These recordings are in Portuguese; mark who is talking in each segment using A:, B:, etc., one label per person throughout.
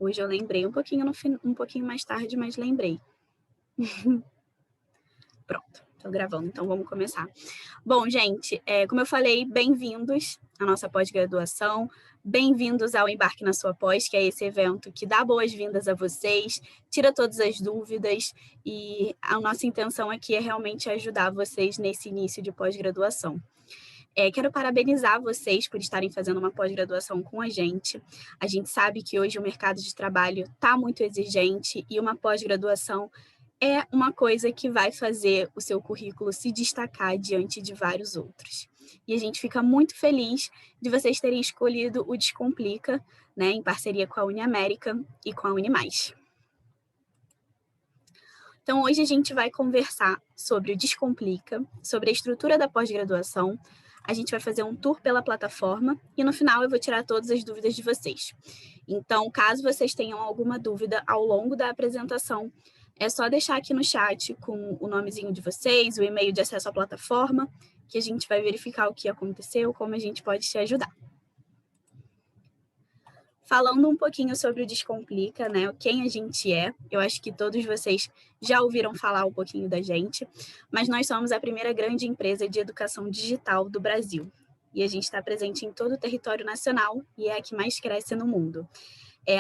A: Hoje eu lembrei um pouquinho, um pouquinho mais tarde, mas lembrei. Pronto, estou gravando, então vamos começar. Bom, gente, como eu falei, bem-vindos à nossa pós-graduação, bem-vindos ao Embarque na Sua Pós, que é esse evento que dá boas-vindas a vocês, tira todas as dúvidas, e a nossa intenção aqui é realmente ajudar vocês nesse início de pós-graduação. Quero parabenizar vocês por estarem fazendo uma pós-graduação com a gente. A gente sabe que hoje o mercado de trabalho está muito exigente e uma pós-graduação é uma coisa que vai fazer o seu currículo se destacar diante de vários outros. E a gente fica muito feliz de vocês terem escolhido o Descomplica, né, em parceria com a Uniamérica e com a Unimais. Então, hoje a gente vai conversar sobre o Descomplica, sobre a estrutura da pós-graduação. A gente vai fazer um tour pela plataforma e no final eu vou tirar todas as dúvidas de vocês. Então, caso vocês tenham alguma dúvida ao longo da apresentação, é só deixar aqui no chat com o nomezinho de vocês, o e-mail de acesso à plataforma, que a gente vai verificar o que aconteceu, como a gente pode te ajudar. Falando um pouquinho sobre o Descomplica, né, quem a gente é, eu acho que todos vocês já ouviram falar um pouquinho da gente, mas nós somos a primeira grande empresa de educação digital do Brasil. E a gente está presente em todo o território nacional e é a que mais cresce no mundo.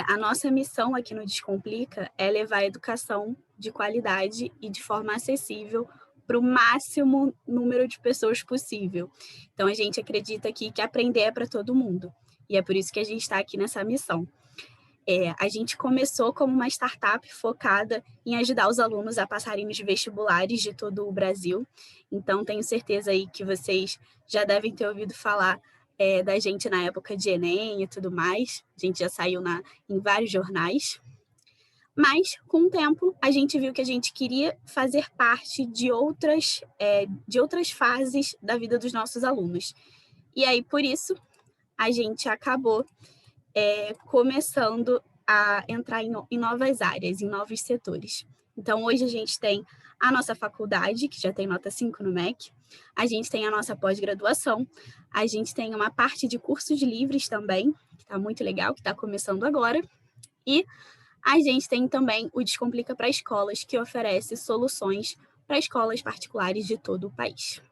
A: A nossa missão aqui no Descomplica é levar a educação de qualidade e de forma acessível para o máximo número de pessoas possível. Então, a gente acredita aqui que aprender é para todo mundo. E é por isso que a gente está aqui nessa missão. A gente começou como uma startup focada em ajudar os alunos a passarem nos vestibulares de todo o Brasil. Então, tenho certeza aí que vocês já devem ter ouvido falar da gente na época de Enem e tudo mais. A gente já saiu em vários jornais. Mas, com o tempo, a gente viu que a gente queria fazer parte de outras fases da vida dos nossos alunos. E aí, por isso, a gente acabou começando a entrar em novas áreas, em novos setores. Então, hoje a gente tem a nossa faculdade, que já tem nota 5 no MEC, a gente tem a nossa pós-graduação, a gente tem uma parte de cursos livres também, que está muito legal, que está começando agora, e a gente tem também o Descomplica para Escolas, que oferece soluções para escolas particulares de todo o país.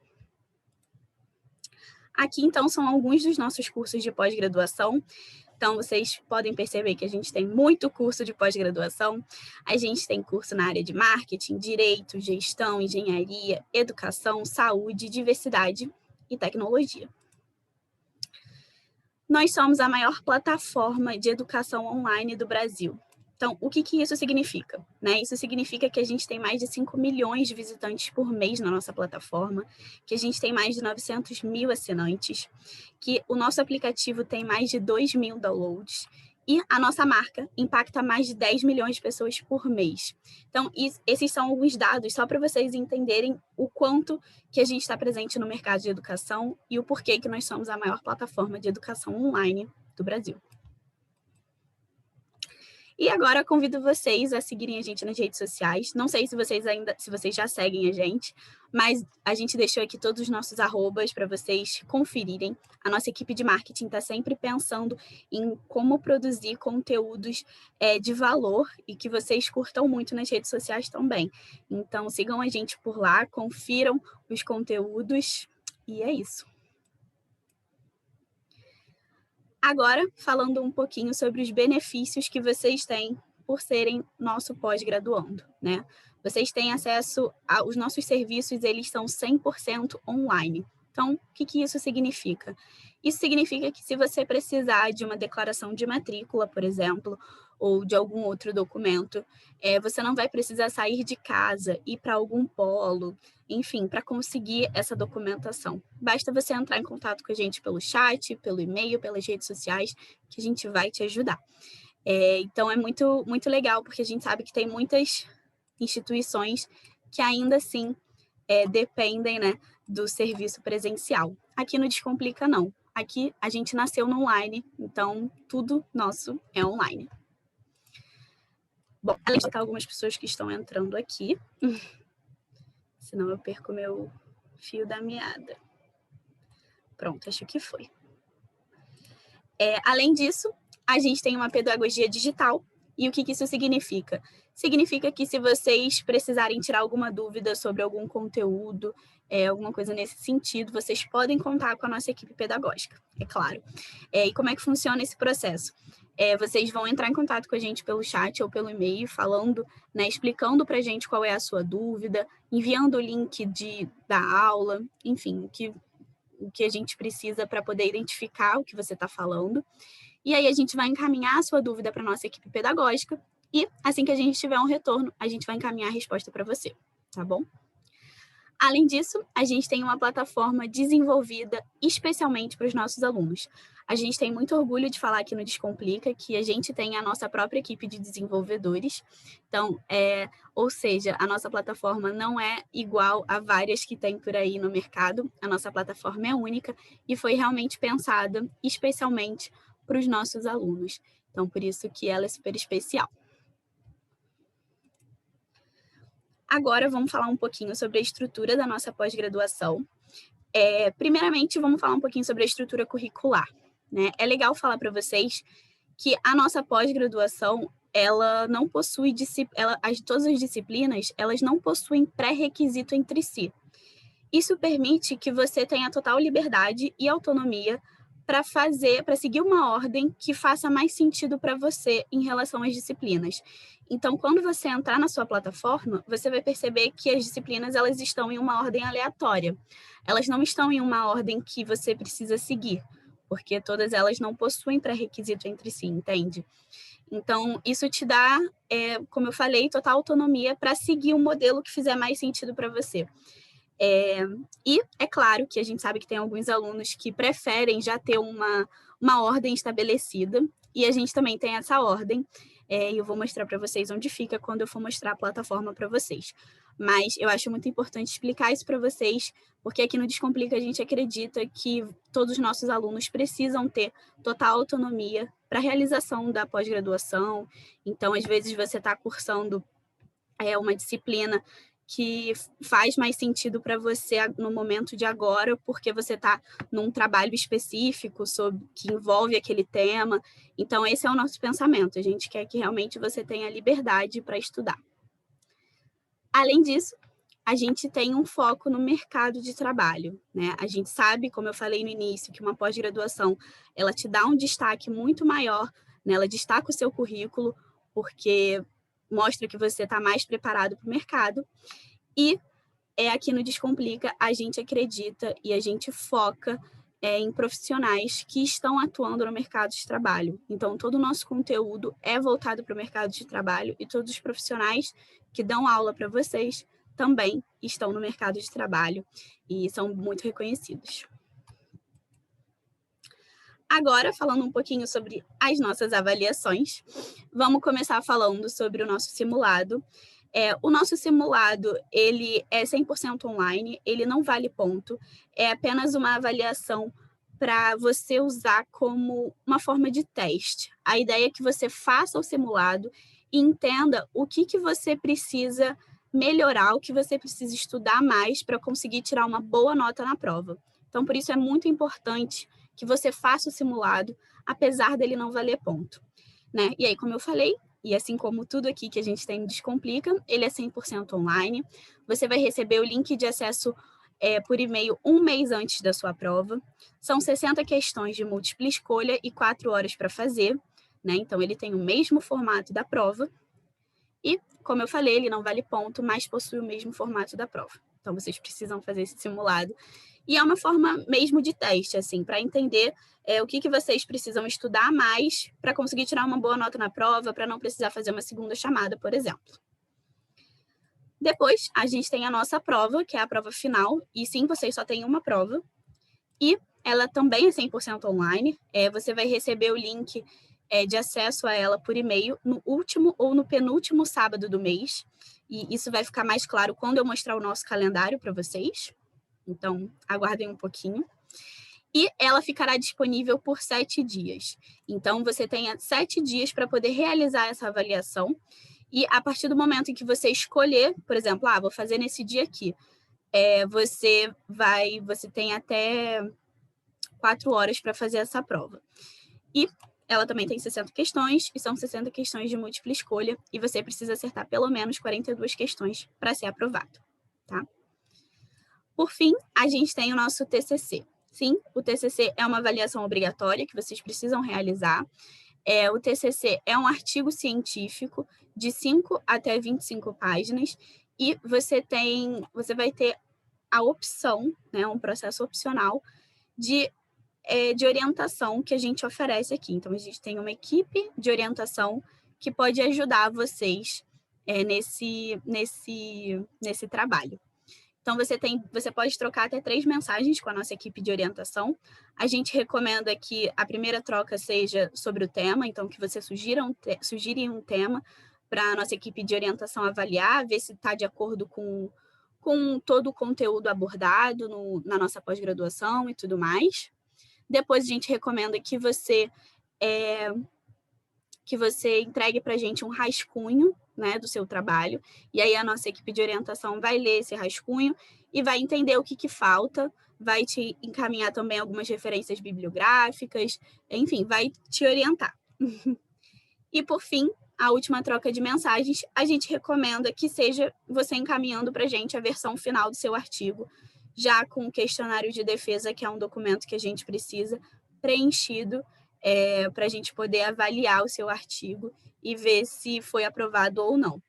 A: Aqui, então, são alguns dos nossos cursos de pós-graduação. Então, vocês podem perceber que a gente tem muito curso de pós-graduação. A gente tem curso na área de marketing, direito, gestão, engenharia, educação, saúde, diversidade e tecnologia. Nós somos a maior plataforma de educação online do Brasil. Então, o que isso significa? Isso significa que a gente tem mais de 5 milhões de visitantes por mês na nossa plataforma, que a gente tem mais de 900 mil assinantes, que o nosso aplicativo tem mais de 2 mil downloads e a nossa marca impacta mais de 10 milhões de pessoas por mês. Então, esses são alguns dados só para vocês entenderem o quanto que a gente está presente no mercado de educação e o porquê que nós somos a maior plataforma de educação online do Brasil. E agora convido vocês a seguirem a gente nas redes sociais. Não sei se vocês já seguem a gente, mas a gente deixou aqui todos os nossos arrobas para vocês conferirem. A nossa equipe de marketing está sempre pensando em como produzir conteúdos de valor e que vocês curtam muito nas redes sociais também. Então, sigam a gente por lá, confiram os conteúdos e é isso. Agora, falando um pouquinho sobre os benefícios que vocês têm por serem nosso pós-graduando, né? Vocês têm acesso aos nossos serviços, eles são 100% online. Então, o que isso significa? Isso significa que se você precisar de uma declaração de matrícula, por exemplo, ou de algum outro documento, você não vai precisar sair de casa, ir para algum polo, enfim, para conseguir essa documentação. Basta você entrar em contato com a gente pelo chat, pelo e-mail, pelas redes sociais, que a gente vai te ajudar. Então, é muito, muito legal, porque a gente sabe que tem muitas instituições que ainda assim dependem, né, do serviço presencial. Aqui no Descomplica, não. Aqui a gente nasceu no online, então tudo nosso é online. Bom, além de algumas pessoas que estão entrando aqui, senão eu perco meu fio da meada. Pronto, acho que foi. Além disso, a gente tem uma pedagogia digital, E o que isso significa? Significa que se vocês precisarem tirar alguma dúvida sobre algum conteúdo, alguma coisa nesse sentido, vocês podem contar com a nossa equipe pedagógica, é claro. E como é que funciona esse processo? Vocês vão entrar em contato com a gente pelo chat ou pelo e-mail, falando, né, explicando para a gente qual é a sua dúvida, enviando o link da aula, enfim, o que a gente precisa para poder identificar o que você está falando. E aí a gente vai encaminhar a sua dúvida para a nossa equipe pedagógica e assim que a gente tiver um retorno, a gente vai encaminhar a resposta para você, tá bom? Além disso, a gente tem uma plataforma desenvolvida especialmente para os nossos alunos. A gente tem muito orgulho de falar aqui no Descomplica que a gente tem a nossa própria equipe de desenvolvedores. Então, ou seja, a nossa plataforma não é igual a várias que tem por aí no mercado. A nossa plataforma é única e foi realmente pensada especialmente para os nossos alunos. Então, por isso que ela é super especial. Agora, vamos falar um pouquinho sobre a estrutura da nossa pós-graduação. Primeiramente, vamos falar um pouquinho sobre a estrutura curricular, né? É legal falar para vocês que a nossa pós-graduação, ela não possui, todas as disciplinas, elas não possuem pré-requisito entre si. Isso permite que você tenha total liberdade e autonomia para seguir uma ordem que faça mais sentido para você em relação às disciplinas. Então, quando você entrar na sua plataforma, você vai perceber que as disciplinas elas estão em uma ordem aleatória. Elas não estão em uma ordem que você precisa seguir, porque todas elas não possuem pré-requisito entre si, entende? Então, isso te dá, como eu falei, total autonomia para seguir um modelo que fizer mais sentido para você. E é claro que a gente sabe que tem alguns alunos que preferem já ter uma ordem estabelecida, e a gente também tem essa ordem, e eu vou mostrar para vocês onde fica quando eu for mostrar a plataforma para vocês. Mas eu acho muito importante explicar isso para vocês, porque aqui no Descomplica a gente acredita que todos os nossos alunos precisam ter total autonomia para a realização da pós-graduação. Então, às vezes, você está cursando uma disciplina que faz mais sentido para você no momento de agora, porque você está num trabalho específico que envolve aquele tema. Então, esse é o nosso pensamento. A gente quer que realmente você tenha liberdade para estudar. Além disso, a gente tem um foco no mercado de trabalho, né? A gente sabe, como eu falei no início, que uma pós-graduação, ela te dá um destaque muito maior, né? Ela destaca o seu currículo, porque mostra que você está mais preparado para o mercado. E aqui no Descomplica, a gente acredita e a gente foca em profissionais que estão atuando no mercado de trabalho. Então, todo o nosso conteúdo é voltado para o mercado de trabalho e todos os profissionais que dão aula para vocês também estão no mercado de trabalho e são muito reconhecidos. Agora, falando um pouquinho sobre as nossas avaliações, vamos começar falando sobre o nosso simulado. O nosso simulado, ele é 100% online, ele não vale ponto, é apenas uma avaliação para você usar como uma forma de teste. A ideia é que você faça o simulado e entenda o que você precisa melhorar, o que você precisa estudar mais para conseguir tirar uma boa nota na prova. Então, por isso é muito importante que você faça o simulado, apesar dele não valer ponto, né? E aí, como eu falei, e assim como tudo aqui que a gente tem no Descomplica, ele é 100% online. Você vai receber o link de acesso por e-mail um mês antes da sua prova. São 60 questões de múltipla escolha e 4 horas para fazer, né? Então, ele tem o mesmo formato da prova. E, como eu falei, ele não vale ponto, mas possui o mesmo formato da prova. Então, vocês precisam fazer esse simulado. E é uma forma mesmo de teste, assim, para entender o que vocês precisam estudar mais para conseguir tirar uma boa nota na prova, para não precisar fazer uma segunda chamada, por exemplo. Depois, a gente tem a nossa prova, que é a prova final, e sim, vocês só têm uma prova, e ela também é 100% online. Você vai receber o link de acesso a ela por e-mail no último ou no penúltimo sábado do mês, e isso vai ficar mais claro quando eu mostrar o nosso calendário para vocês. Então, aguardem um pouquinho. E ela ficará disponível por 7 dias. Então, você tem 7 dias para poder realizar essa avaliação. E a partir do momento em que você escolher, por exemplo, vou fazer nesse dia aqui, você tem até 4 horas para fazer essa prova. E ela também tem 60 questões, e são 60 questões de múltipla escolha, e você precisa acertar pelo menos 42 questões para ser aprovado, tá? Por fim, a gente tem o nosso TCC. Sim, o TCC é uma avaliação obrigatória que vocês precisam realizar. O TCC é um artigo científico de 5 até 25 páginas, e você vai ter a opção, né, um processo opcional de orientação que a gente oferece aqui. Então, a gente tem uma equipe de orientação que pode ajudar vocês nesse trabalho. Então, você pode trocar até 3 mensagens com a nossa equipe de orientação. A gente recomenda que a primeira troca seja sobre o tema, então que você sugira um tema para a nossa equipe de orientação avaliar, ver se está de acordo com todo o conteúdo abordado na nossa pós-graduação e tudo mais. Depois, a gente recomenda que você entregue para a gente um rascunho, né, do seu trabalho, e aí a nossa equipe de orientação vai ler esse rascunho e vai entender o que falta, vai te encaminhar também algumas referências bibliográficas, enfim, vai te orientar. E, por fim, a última troca de mensagens, a gente recomenda que seja você encaminhando para a gente a versão final do seu artigo, já com o questionário de defesa, que é um documento que a gente precisa preenchido para a gente poder avaliar o seu artigo e ver se foi aprovado ou não.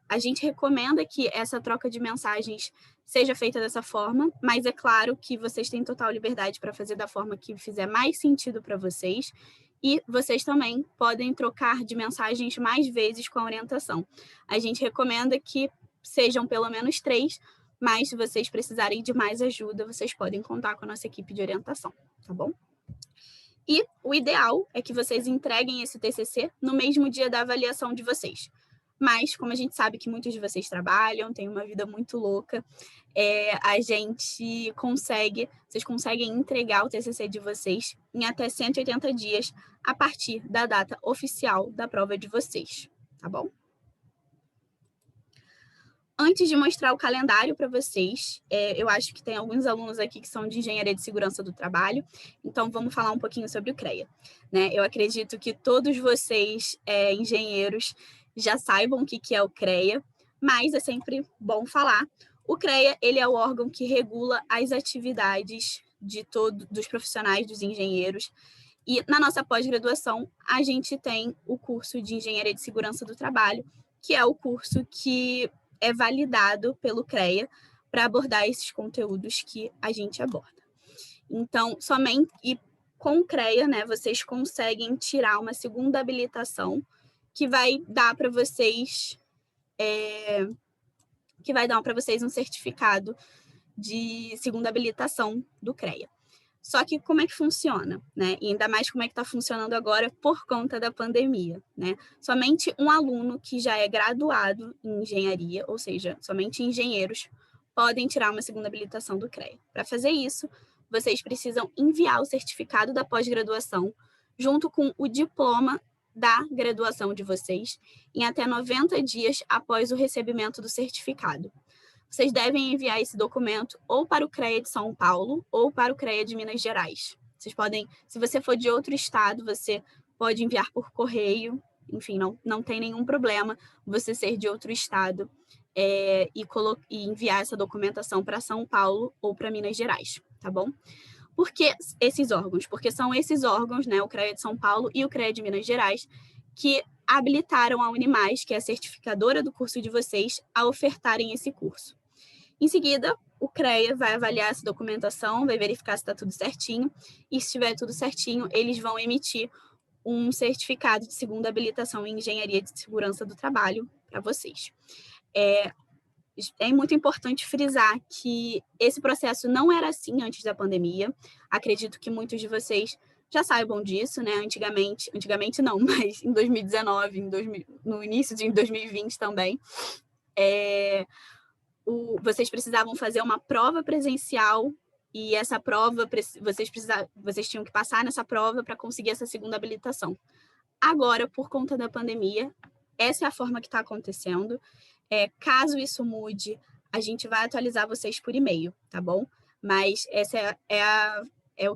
A: A gente recomenda que essa troca de mensagens seja feita dessa forma, mas é claro que vocês têm total liberdade para fazer da forma que fizer mais sentido para vocês, e vocês também podem trocar de mensagens mais vezes com a orientação. A gente recomenda que sejam pelo menos 3, mas se vocês precisarem de mais ajuda, vocês podem contar com a nossa equipe de orientação, tá bom? E o ideal é que vocês entreguem esse TCC no mesmo dia da avaliação de vocês. Mas, como a gente sabe que muitos de vocês trabalham, têm uma vida muito louca, vocês conseguem entregar o TCC de vocês em até 180 dias a partir da data oficial da prova de vocês, tá bom? Antes de mostrar o calendário para vocês, eu acho que tem alguns alunos aqui que são de Engenharia de Segurança do Trabalho, então vamos falar um pouquinho sobre o CREA, né? Eu acredito que todos vocês, engenheiros, já saibam o que é o CREA, mas é sempre bom falar. O CREA, ele é o órgão que regula as atividades dos profissionais, dos engenheiros, e na nossa pós-graduação, a gente tem o curso de Engenharia de Segurança do Trabalho, que é o curso que é validado pelo CREA para abordar esses conteúdos que a gente aborda. Então, com o CREA, né, vocês conseguem tirar uma segunda habilitação que vai dar para vocês um certificado de segunda habilitação do CREA. Só que como é que funciona, né? E ainda mais como é que está funcionando agora por conta da pandemia, né? Somente um aluno que já é graduado em engenharia, ou seja, somente engenheiros, podem tirar uma segunda habilitação do CREA. Para fazer isso, vocês precisam enviar o certificado da pós-graduação junto com o diploma da graduação de vocês em até 90 dias após o recebimento do certificado. Vocês devem enviar esse documento ou para o CREA de São Paulo ou para o CREA de Minas Gerais. Vocês podem, se você for de outro estado, você pode enviar por correio, enfim, não tem nenhum problema você ser de outro estado e enviar essa documentação para São Paulo ou para Minas Gerais, tá bom? Por que esses órgãos? Porque são esses órgãos, né, o CREA de São Paulo e o CREA de Minas Gerais, que habilitaram a Unimais, que é a certificadora do curso de vocês, a ofertarem esse curso. Em seguida, o CREA vai avaliar essa documentação, vai verificar se está tudo certinho, e se estiver tudo certinho, eles vão emitir um certificado de segunda habilitação em Engenharia de Segurança do Trabalho para vocês. É muito importante frisar que esse processo não era assim antes da pandemia. Acredito que muitos de vocês já saibam disso, né? Antigamente não, mas em 2019, no início de 2020 também, vocês precisavam fazer uma prova presencial e essa prova, vocês tinham que passar nessa prova para conseguir essa segunda habilitação. Agora, por conta da pandemia, essa é a forma que está acontecendo. Caso isso mude, a gente vai atualizar vocês por e-mail, tá bom? Mas essa é É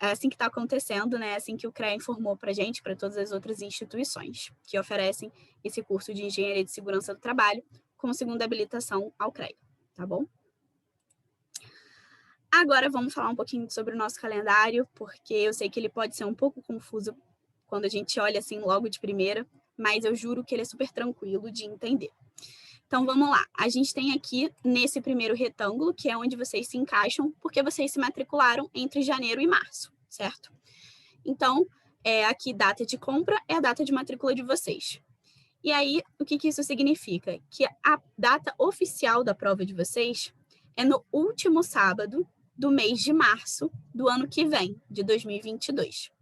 A: assim que está acontecendo, né? É assim que o CREA informou para a gente, para todas as outras instituições que oferecem esse curso de Engenharia de Segurança do Trabalho como segunda habilitação ao CREA, tá bom? Agora vamos falar um pouquinho sobre o nosso calendário, porque eu sei que ele pode ser um pouco confuso quando a gente olha assim logo de primeira, mas eu juro que ele é super tranquilo de entender. Então, vamos lá. A gente tem aqui, nesse primeiro retângulo, que é onde vocês se encaixam, porque vocês se matricularam entre janeiro e março, certo? Então, aqui, data de compra é a data de matrícula de vocês. E aí, o que isso significa? Que a data oficial da prova de vocês é no último sábado do mês de março do ano que vem, de 2022.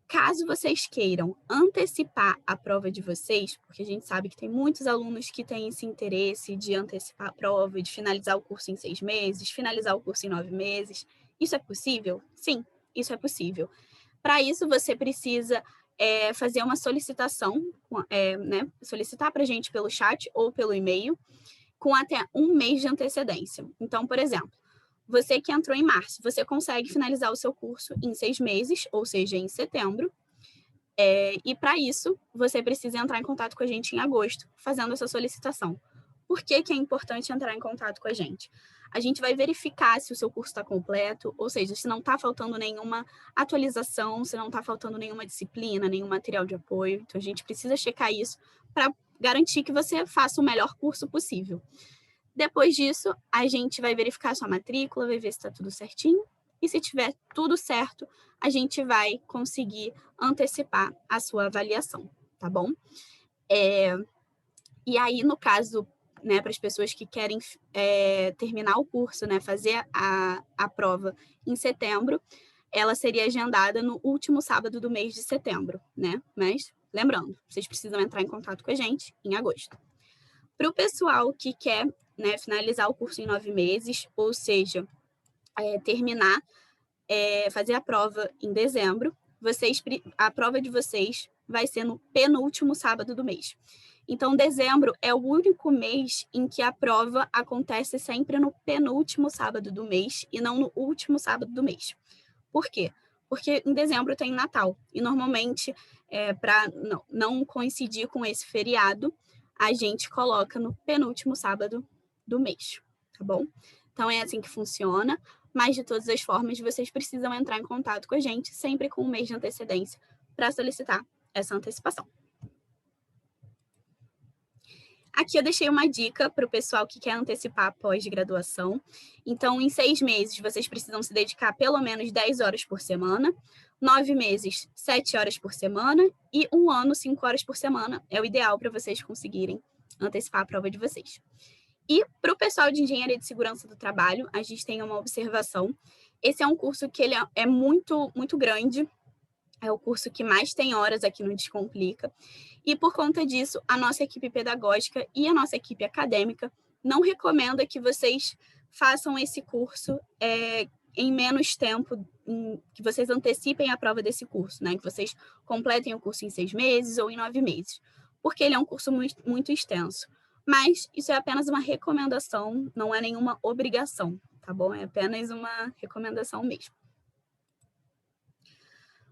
A: Caso vocês queiram antecipar a prova de vocês, porque a gente sabe que tem muitos alunos que têm esse interesse de antecipar a prova, de finalizar o curso em 6 meses, finalizar o curso em 9 meses, isso é possível? Sim, isso é possível. Para isso, você precisa fazer uma solicitação, né, solicitar para a gente pelo chat ou pelo e-mail, com até 1 mês de antecedência. Então, por exemplo, você que entrou em março, você consegue finalizar o seu curso em 6 meses, ou seja, em setembro. E para isso, você precisa entrar em contato com a gente em agosto, fazendo essa solicitação. Por que é importante entrar em contato com a gente? A gente vai verificar se o seu curso está completo, ou seja, se não está faltando nenhuma atualização, se não está faltando nenhuma disciplina, nenhum material de apoio. Então, a gente precisa checar isso para garantir que você faça o melhor curso possível. Depois disso, a gente vai verificar a sua matrícula, vai ver se está tudo certinho. E se tiver tudo certo, a gente vai conseguir antecipar a sua avaliação, tá bom? E aí, no caso, né, para as pessoas que querem terminar o curso, né, fazer a prova em setembro, ela seria agendada no último sábado do mês de setembro, né? Mas, lembrando, vocês precisam entrar em contato com a gente em agosto. Para o pessoal que quer, né, finalizar o curso em 9 meses, ou seja, terminar, fazer a prova em dezembro, a prova de vocês vai ser no penúltimo sábado do mês. Então, dezembro é o único mês em que a prova acontece sempre no penúltimo sábado do mês e não no último sábado do mês. Por quê? Porque em dezembro tem Natal e normalmente, para não coincidir com esse feriado, a gente coloca no penúltimo sábado do mês, tá bom? Então, é assim que funciona, mas de todas as formas, vocês precisam entrar em contato com a gente sempre com um mês de antecedência para solicitar essa antecipação. Aqui eu deixei uma dica para o pessoal que quer antecipar a pós-graduação. Então, em 6 meses, vocês precisam se dedicar pelo menos 10 horas por semana, 9 meses, 7 horas por semana, e 1 ano, 5 horas por semana. É o ideal para vocês conseguirem antecipar a prova de vocês. E para o pessoal de Engenharia de Segurança do Trabalho, a gente tem uma observação. Esse é um curso que ele é muito, muito grande, é o curso que mais tem horas aqui no Descomplica. E por conta disso, a nossa equipe pedagógica e a nossa equipe acadêmica não recomenda que vocês façam esse curso em menos tempo, que vocês antecipem a prova desse curso, né? Que vocês completem o curso em 6 meses ou em 9 meses, porque ele é um curso muito, muito extenso. Mas isso é apenas uma recomendação, não é nenhuma obrigação, tá bom? É apenas uma recomendação mesmo.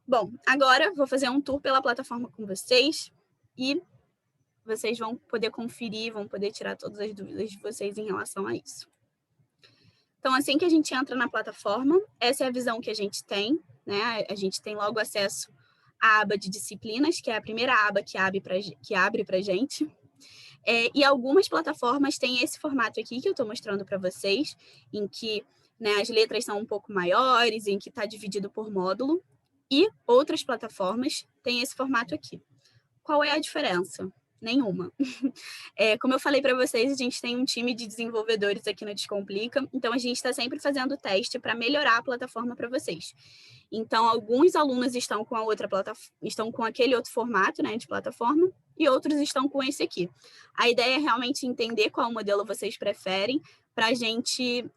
A: Bom, agora vou fazer um tour pela plataforma com vocês e vocês vão poder conferir, vão poder tirar todas as dúvidas de vocês em relação a isso. Então, assim que a gente entra na plataforma, essa é a visão que a gente tem, né? A gente tem logo acesso à aba de disciplinas, que é a primeira aba que abre para a gente. E algumas plataformas têm esse formato aqui que eu estou mostrando para vocês, em que, né, as letras são um pouco maiores, em que está dividido por módulo. E outras plataformas têm esse formato aqui. Qual é a diferença? Nenhuma. Como eu falei para vocês, a gente tem um time de desenvolvedores aqui no Descomplica, então a gente está sempre fazendo teste para melhorar a plataforma para vocês. Então, alguns alunos estão com estão com aquele outro formato, né, de plataforma, e outros estão com esse aqui. A ideia é realmente entender qual modelo vocês preferem para a gente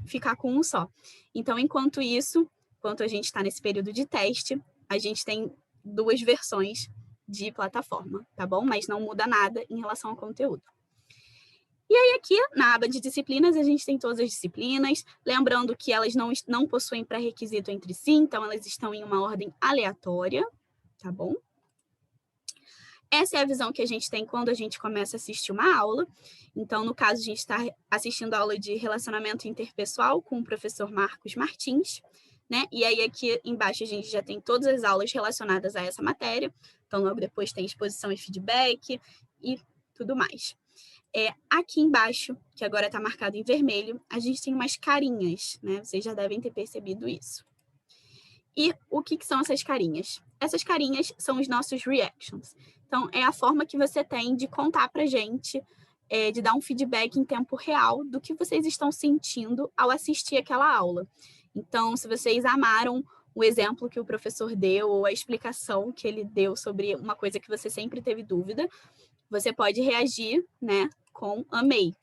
A: ficar com um só. Então, enquanto a gente está nesse período de teste, a gente tem 2 versões de plataforma, tá bom? Mas não muda nada em relação ao conteúdo. E aí aqui, na aba de disciplinas, a gente tem todas as disciplinas, lembrando que elas não possuem pré-requisito entre si, então elas estão em uma ordem aleatória, tá bom? Essa é a visão que a gente tem quando a gente começa a assistir uma aula. Então, no caso, a gente está assistindo a aula de relacionamento interpessoal com o professor Marcos Martins, né? E aí aqui embaixo a gente já tem todas as aulas relacionadas a essa matéria. Então, logo depois tem exposição e feedback e tudo mais. Aqui embaixo, que agora está marcado em vermelho, a gente tem umas carinhas, né? Vocês já devem ter percebido isso. E o que são essas carinhas? Essas carinhas são os nossos reactions. Então, é a forma que você tem de contar para a gente, de dar um feedback em tempo real do que vocês estão sentindo ao assistir aquela aula. Então, se vocês amaram o exemplo que o professor deu ou a explicação que ele deu sobre uma coisa que você sempre teve dúvida, você pode reagir, né, com amei,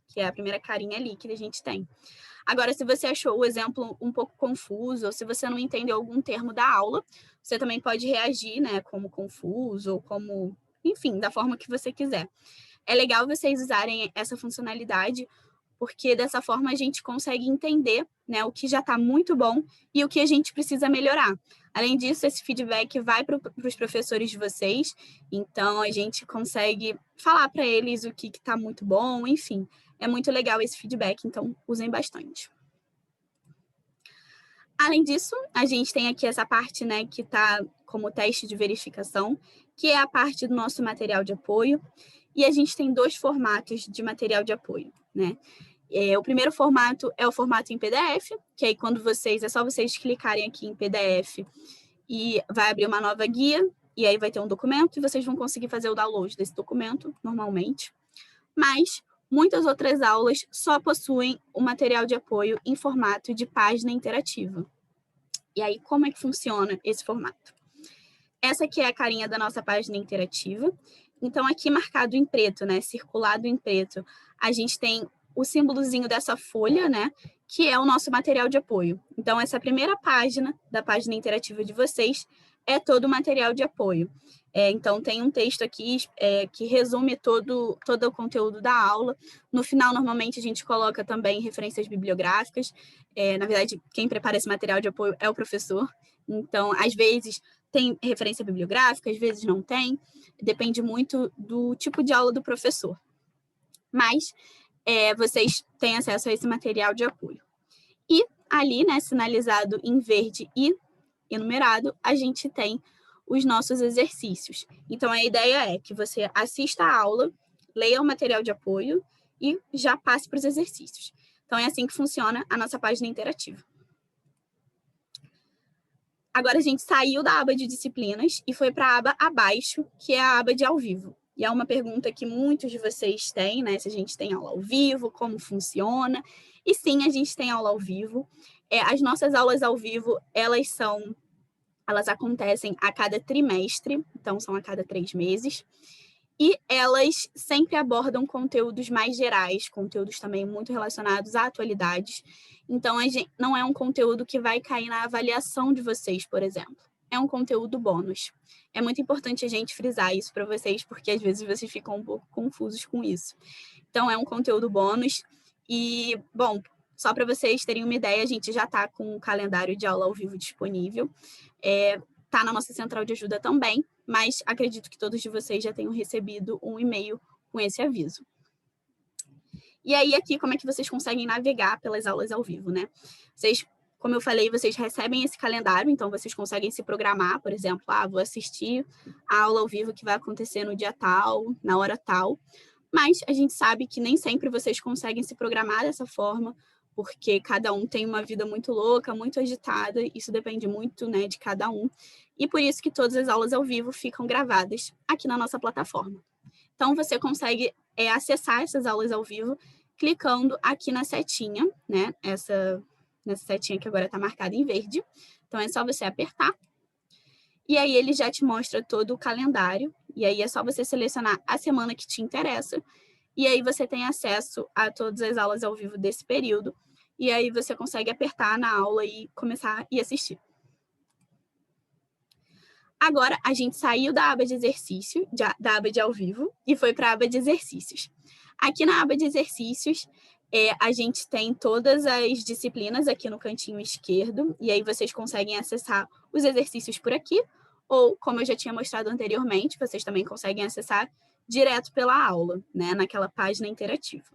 A: que é a primeira carinha ali que a gente tem. Agora, se você achou o exemplo um pouco confuso, ou se você não entendeu algum termo da aula, você também pode reagir, né, como confuso, ou como, enfim, da forma que você quiser. É legal vocês usarem essa funcionalidade, porque dessa forma a gente consegue entender, né, o que já está muito bom e o que a gente precisa melhorar. Além disso, esse feedback vai para os professores de vocês, então a gente consegue falar para eles o que está muito bom, enfim. É muito legal esse feedback, então usem bastante. Além disso, a gente tem aqui essa parte, né, que está como teste de verificação, que é a parte do nosso material de apoio. E a gente tem 2 formatos de material de apoio, né? O primeiro formato é o formato em PDF, que aí quando é só vocês clicarem aqui em PDF e vai abrir uma nova guia, e aí vai ter um documento e vocês vão conseguir fazer o download desse documento normalmente. Mas muitas outras aulas só possuem o material de apoio em formato de página interativa. E aí, como é que funciona esse formato? Essa aqui é a carinha da nossa página interativa. Então, aqui marcado em preto, né, circulado em preto, a gente tem o símbolozinho dessa folha, né, que é o nosso material de apoio. Então, essa primeira página da página interativa de vocês é todo o material de apoio. Então, tem um texto aqui que resume todo o conteúdo da aula. No final, normalmente, a gente coloca também referências bibliográficas. Na verdade, quem prepara esse material de apoio é o professor. Então, às vezes, tem referência bibliográfica, às vezes não tem. Depende muito do tipo de aula do professor. Mas vocês têm acesso a esse material de apoio. E ali, né, sinalizado em verde e enumerado, a gente tem os nossos exercícios. Então, a ideia é que você assista a aula, leia o material de apoio e já passe para os exercícios. Então, é assim que funciona a nossa página interativa. Agora, a gente saiu da aba de disciplinas e foi para a aba abaixo, que é a aba de ao vivo. E é uma pergunta que muitos de vocês têm, né? Se a gente tem aula ao vivo, como funciona. E sim, a gente tem aula ao vivo. As nossas aulas ao vivo, elas acontecem a cada trimestre, então são a cada 3 meses. E elas sempre abordam conteúdos mais gerais, conteúdos também muito relacionados a atualidades. Então, não é um conteúdo que vai cair na avaliação de vocês, por exemplo. É um conteúdo bônus. É muito importante a gente frisar isso para vocês, porque às vezes vocês ficam um pouco confusos com isso. Então, é um conteúdo bônus. E, bom, só para vocês terem uma ideia, a gente já está com o calendário de aula ao vivo disponível. Está na nossa central de ajuda também, mas acredito que todos de vocês já tenham recebido um e-mail com esse aviso. E aí, aqui, como é que vocês conseguem navegar pelas aulas ao vivo, né? Como eu falei, vocês recebem esse calendário, então vocês conseguem se programar, por exemplo, vou assistir a aula ao vivo que vai acontecer no dia tal, na hora tal, mas a gente sabe que nem sempre vocês conseguem se programar dessa forma, porque cada um tem uma vida muito louca, muito agitada, isso depende muito, né, de cada um, e por isso que todas as aulas ao vivo ficam gravadas aqui na nossa plataforma. Então, você consegue acessar essas aulas ao vivo clicando aqui na setinha, né, nessa setinha que agora está marcada em verde. Então, é só você apertar, e aí ele já te mostra todo o calendário, e aí é só você selecionar a semana que te interessa, e aí você tem acesso a todas as aulas ao vivo desse período, e aí você consegue apertar na aula e começar e assistir. Agora, a gente saiu da aba de exercício, da aba de ao vivo, e foi para a aba de exercícios. Aqui na aba de exercícios, a gente tem todas as disciplinas aqui no cantinho esquerdo, e aí vocês conseguem acessar os exercícios por aqui, ou, como eu já tinha mostrado anteriormente, vocês também conseguem acessar direto pela aula, né, naquela página interativa.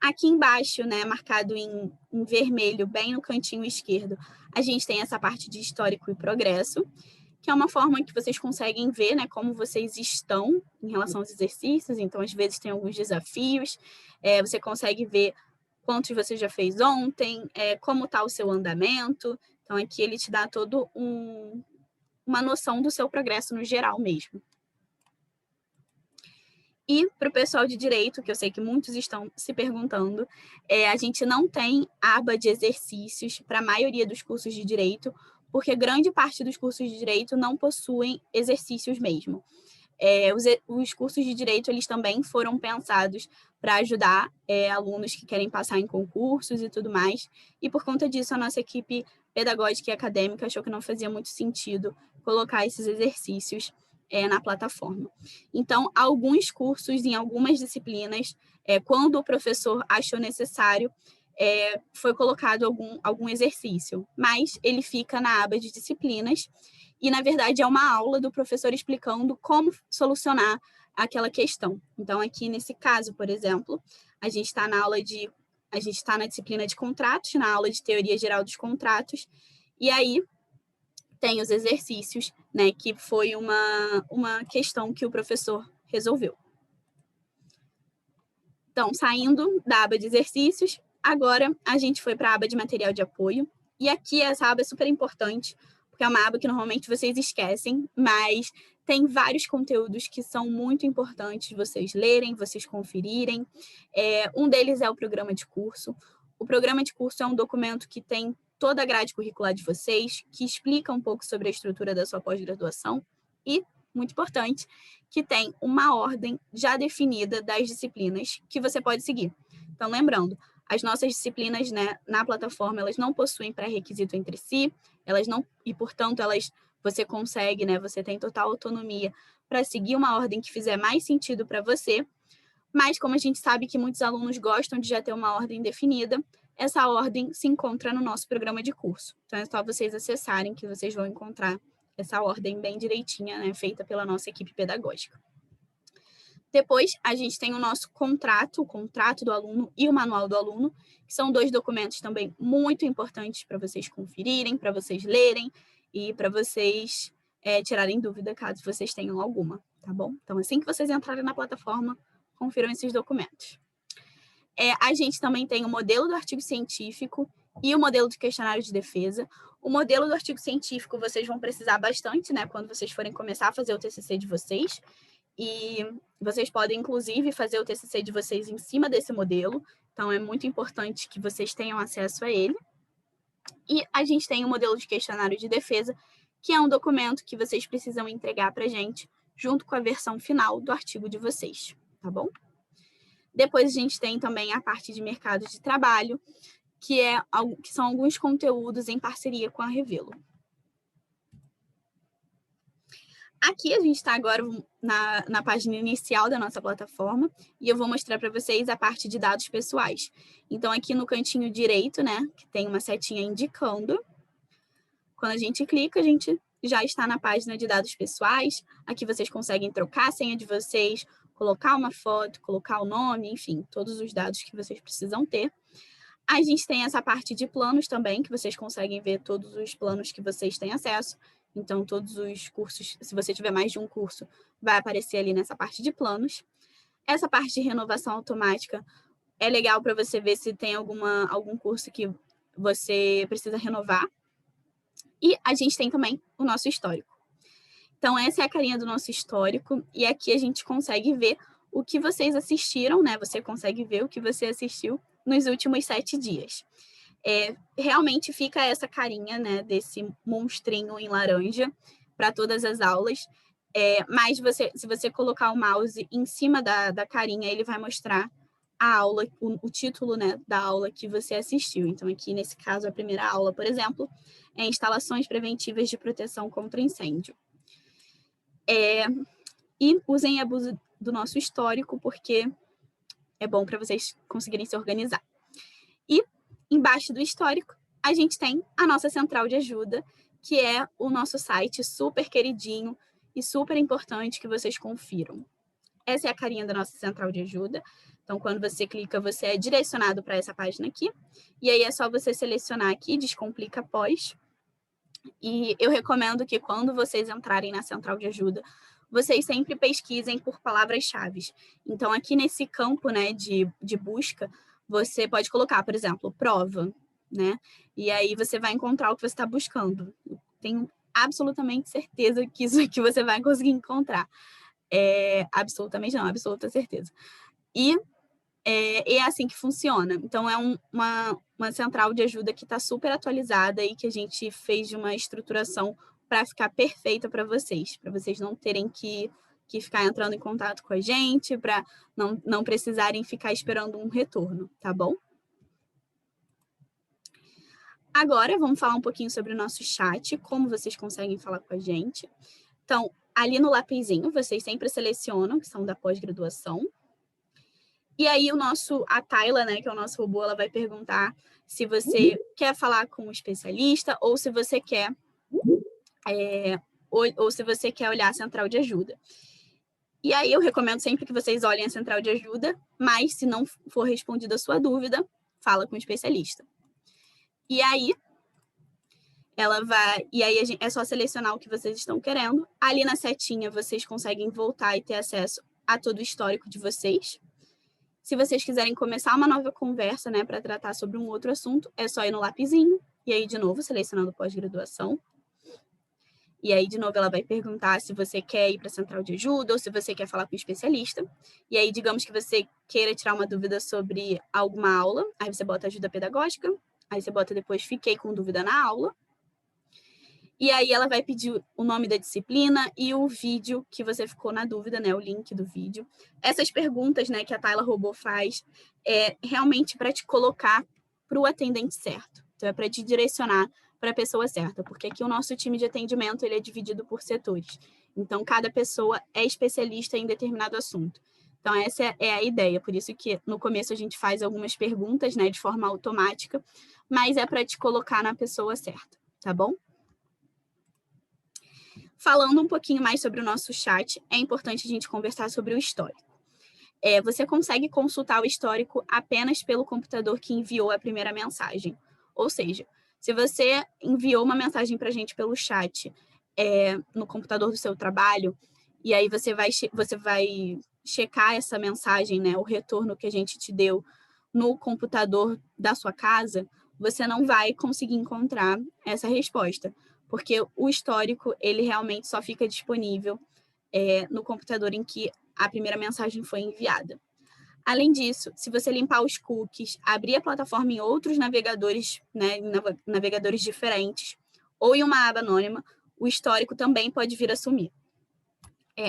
A: Aqui embaixo, né, marcado em vermelho, bem no cantinho esquerdo, a gente tem essa parte de histórico e progresso, que é uma forma que vocês conseguem ver, né, como vocês estão em relação aos exercícios. Então, às vezes, tem alguns desafios, você consegue ver quantos você já fez ontem, como está o seu andamento. Então, aqui ele te dá todo uma noção do seu progresso no geral mesmo. E para o pessoal de direito, que eu sei que muitos estão se perguntando, a gente não tem aba de exercícios para a maioria dos cursos de direito, porque grande parte dos cursos de direito não possuem exercícios mesmo. Os cursos de direito, eles também foram pensados para ajudar alunos que querem passar em concursos e tudo mais, e por conta disso a nossa equipe pedagógica e acadêmica achou que não fazia muito sentido colocar esses exercícios na plataforma. Então, alguns cursos em algumas disciplinas, quando o professor achou necessário, foi colocado algum exercício, mas ele fica na aba de disciplinas e, na verdade, é uma aula do professor explicando como solucionar aquela questão. Então, aqui nesse caso, por exemplo, a gente está na disciplina de contratos, na aula de teoria geral dos contratos, e aí tem os exercícios, né, que foi uma questão que o professor resolveu. Então, saindo da aba de exercícios, agora a gente foi para a aba de material de apoio, e aqui essa aba é super importante, porque é uma aba que normalmente vocês esquecem, mas tem vários conteúdos que são muito importantes vocês lerem, vocês conferirem. Um deles é o programa de curso. O programa de curso é um documento que tem toda a grade curricular de vocês, que explica um pouco sobre a estrutura da sua pós-graduação e, muito importante, que tem uma ordem já definida das disciplinas que você pode seguir. Então, lembrando, as nossas disciplinas, né, na plataforma, elas não possuem pré-requisito entre si, e, portanto, você consegue, né, você tem total autonomia para seguir uma ordem que fizer mais sentido para você, mas como a gente sabe que muitos alunos gostam de já ter uma ordem definida, essa ordem se encontra no nosso programa de curso. Então, é só vocês acessarem que vocês vão encontrar essa ordem bem direitinha, né, feita pela nossa equipe pedagógica. Depois, a gente tem o nosso contrato, o contrato do aluno e o manual do aluno, que são 2 documentos também muito importantes para vocês conferirem, para vocês lerem e para vocês tirarem dúvida caso vocês tenham alguma, tá bom? Então, assim que vocês entrarem na plataforma, confiram esses documentos. A gente também tem o modelo do artigo científico e o modelo de questionário de defesa. O modelo do artigo científico vocês vão precisar bastante, né, quando vocês forem começar a fazer o TCC de vocês. E vocês podem, inclusive, fazer o TCC de vocês em cima desse modelo. Então, é muito importante que vocês tenham acesso a ele. E a gente tem o modelo de questionário de defesa, que é um documento que vocês precisam entregar para a gente, junto com a versão final do artigo de vocês, tá bom? Depois, a gente tem também a parte de mercado de trabalho, que são alguns conteúdos em parceria com a Revelo. Aqui a gente está agora na página inicial da nossa plataforma e eu vou mostrar para vocês a parte de dados pessoais. Então, aqui no cantinho direito, né, que tem uma setinha indicando, quando a gente clica, a gente já está na página de dados pessoais. Aqui vocês conseguem trocar a senha de vocês, colocar uma foto, colocar o nome, enfim, todos os dados que vocês precisam ter. A gente tem essa parte de planos também, que vocês conseguem ver todos os planos que vocês têm acesso. Então, todos os cursos, se você tiver mais de um curso, vai aparecer ali nessa parte de planos. Essa parte de renovação automática é legal para você ver se tem algum curso que você precisa renovar. E a gente tem também o nosso histórico. Então, essa é a carinha do nosso histórico. E aqui a gente consegue ver o que vocês assistiram, né? Você consegue ver o que você assistiu nos últimos 7 dias. Realmente fica essa carinha, né, desse monstrinho em laranja para todas as aulas, mas se você colocar o mouse em cima da carinha, ele vai mostrar a aula, o título, né, da aula que você assistiu. Então, aqui nesse caso, a primeira aula, por exemplo, é Instalações Preventivas de Proteção contra Incêndio. E usem e abusem do nosso histórico, porque é bom para vocês conseguirem se organizar. E embaixo do histórico, a gente tem a nossa central de ajuda, que é o nosso site super queridinho e super importante que vocês confiram. Essa é a carinha da nossa central de ajuda. Então, quando você clica, você é direcionado para essa página aqui. E aí é só você selecionar aqui, Descomplica Pós. E eu recomendo que quando vocês entrarem na central de ajuda, vocês sempre pesquisem por palavras-chave. Então, aqui nesse campo, né, de busca, você pode colocar, por exemplo, prova, né? E aí você vai encontrar o que você está buscando. Tenho absolutamente certeza que isso aqui você vai conseguir encontrar. Absolutamente não, absoluta certeza. E é assim que funciona. Então, é uma central de ajuda que está super atualizada e que a gente fez de uma estruturação para ficar perfeita para vocês não terem que ficar entrando em contato com a gente, para não precisarem ficar esperando um retorno, tá bom? Agora, vamos falar um pouquinho sobre o nosso chat, como vocês conseguem falar com a gente. Então, ali no lapisinho, vocês sempre selecionam, que são da pós-graduação. E aí a Tayla, né, que é o nosso robô, ela vai perguntar se você quer falar com um especialista ou se você quer ou se você quer olhar a central de ajuda. E aí eu recomendo sempre que vocês olhem a central de ajuda, mas se não for respondida a sua dúvida, fala com o especialista. E aí é só selecionar o que vocês estão querendo. Ali na setinha vocês conseguem voltar e ter acesso a todo o histórico de vocês. Se vocês quiserem começar uma nova conversa, né, para tratar sobre um outro assunto, é só ir no lapisinho, e aí, de novo, selecionando pós-graduação. E aí, de novo, ela vai perguntar se você quer ir para a central de ajuda ou se você quer falar com um especialista. E aí, digamos que você queira tirar uma dúvida sobre alguma aula, aí você bota ajuda pedagógica, aí você bota depois fiquei com dúvida na aula. E aí ela vai pedir o nome da disciplina e o vídeo que você ficou na dúvida, né? O link do vídeo. Essas perguntas, né, que a Tayla Robô faz é realmente para te colocar para o atendente certo. Então, é para te direcionar para a pessoa certa, porque aqui o nosso time de atendimento ele é dividido por setores. Então, cada pessoa é especialista em determinado assunto. Então, essa é a ideia. Por isso que no começo a gente faz algumas perguntas, né, de forma automática, mas é para te colocar na pessoa certa, tá bom? Falando um pouquinho mais sobre o nosso chat, é importante a gente conversar sobre o histórico. Você consegue consultar o histórico apenas pelo computador que enviou a primeira mensagem. Ou seja, se você enviou uma mensagem para a gente pelo chat no computador do seu trabalho, e aí você vai checar essa mensagem, né, o retorno que a gente te deu no computador da sua casa, você não vai conseguir encontrar essa resposta, porque o histórico, ele realmente só fica disponível no computador em que a primeira mensagem foi enviada. Além disso, se você limpar os cookies, abrir a plataforma em outros navegadores, né, em navegadores diferentes, ou em uma aba anônima, o histórico também pode vir a sumir.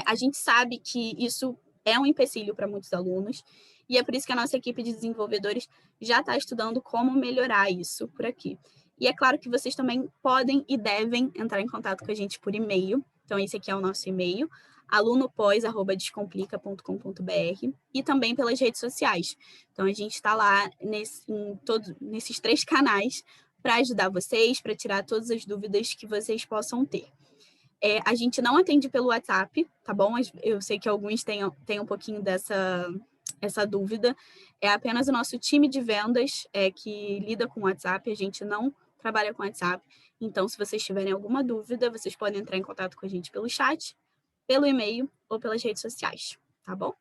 A: A gente sabe que isso é um empecilho para muitos alunos, e é por isso que a nossa equipe de desenvolvedores já está estudando como melhorar isso por aqui. E é claro que vocês também podem e devem entrar em contato com a gente por e-mail. Então, esse aqui é o nosso e-mail, alunopós@descomplica.com.br, e também pelas redes sociais. Então, a gente está lá nesses 3 canais para ajudar vocês, para tirar todas as dúvidas que vocês possam ter. A gente não atende pelo WhatsApp, tá bom? Eu sei que alguns têm um pouquinho essa dúvida. É apenas o nosso time de vendas que lida com o WhatsApp, a gente não trabalha com WhatsApp. Então, se vocês tiverem alguma dúvida, vocês podem entrar em contato com a gente pelo chat, pelo e-mail ou pelas redes sociais, tá bom?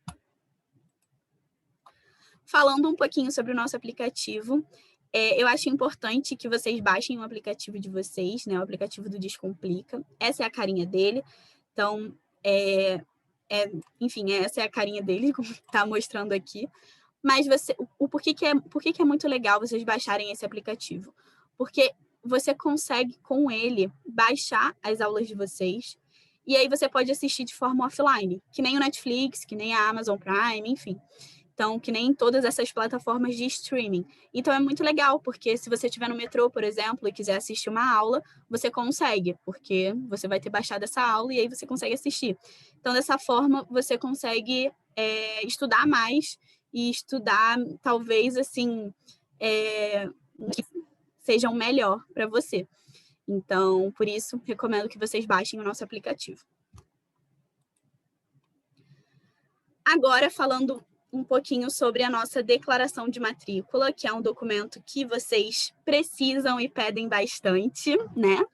A: Falando um pouquinho sobre o nosso aplicativo, eu acho importante que vocês baixem o aplicativo de vocês, né? O aplicativo do Descomplica. Essa é a carinha dele. Então, enfim, essa é a carinha dele, como está mostrando aqui. Mas por que é muito legal vocês baixarem esse aplicativo? Porque você consegue, com ele, baixar as aulas de vocês, e aí você pode assistir de forma offline, que nem o Netflix, que nem a Amazon Prime, enfim. Então, que nem todas essas plataformas de streaming. Então, é muito legal, porque se você estiver no metrô, por exemplo, e quiser assistir uma aula, você consegue, porque você vai ter baixado essa aula e aí você consegue assistir. Então, dessa forma, você consegue estudar mais e estudar, talvez, assim, que sejam melhor para você. Então, por isso, recomendo que vocês baixem o nosso aplicativo. Agora, falando um pouquinho sobre a nossa declaração de matrícula, que é um documento que vocês precisam e pedem bastante, né?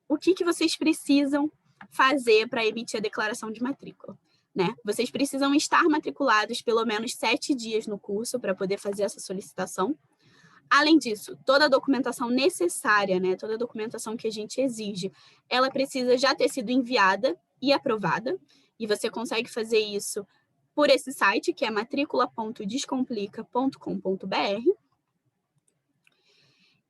A: O que vocês precisam fazer para emitir a declaração de matrícula? Né? Vocês precisam estar matriculados pelo menos 7 dias no curso para poder fazer essa solicitação. Além disso, toda a documentação necessária, né, toda a documentação que a gente exige, ela precisa já ter sido enviada e aprovada, e você consegue fazer isso por esse site, que é matricula.descomplica.com.br.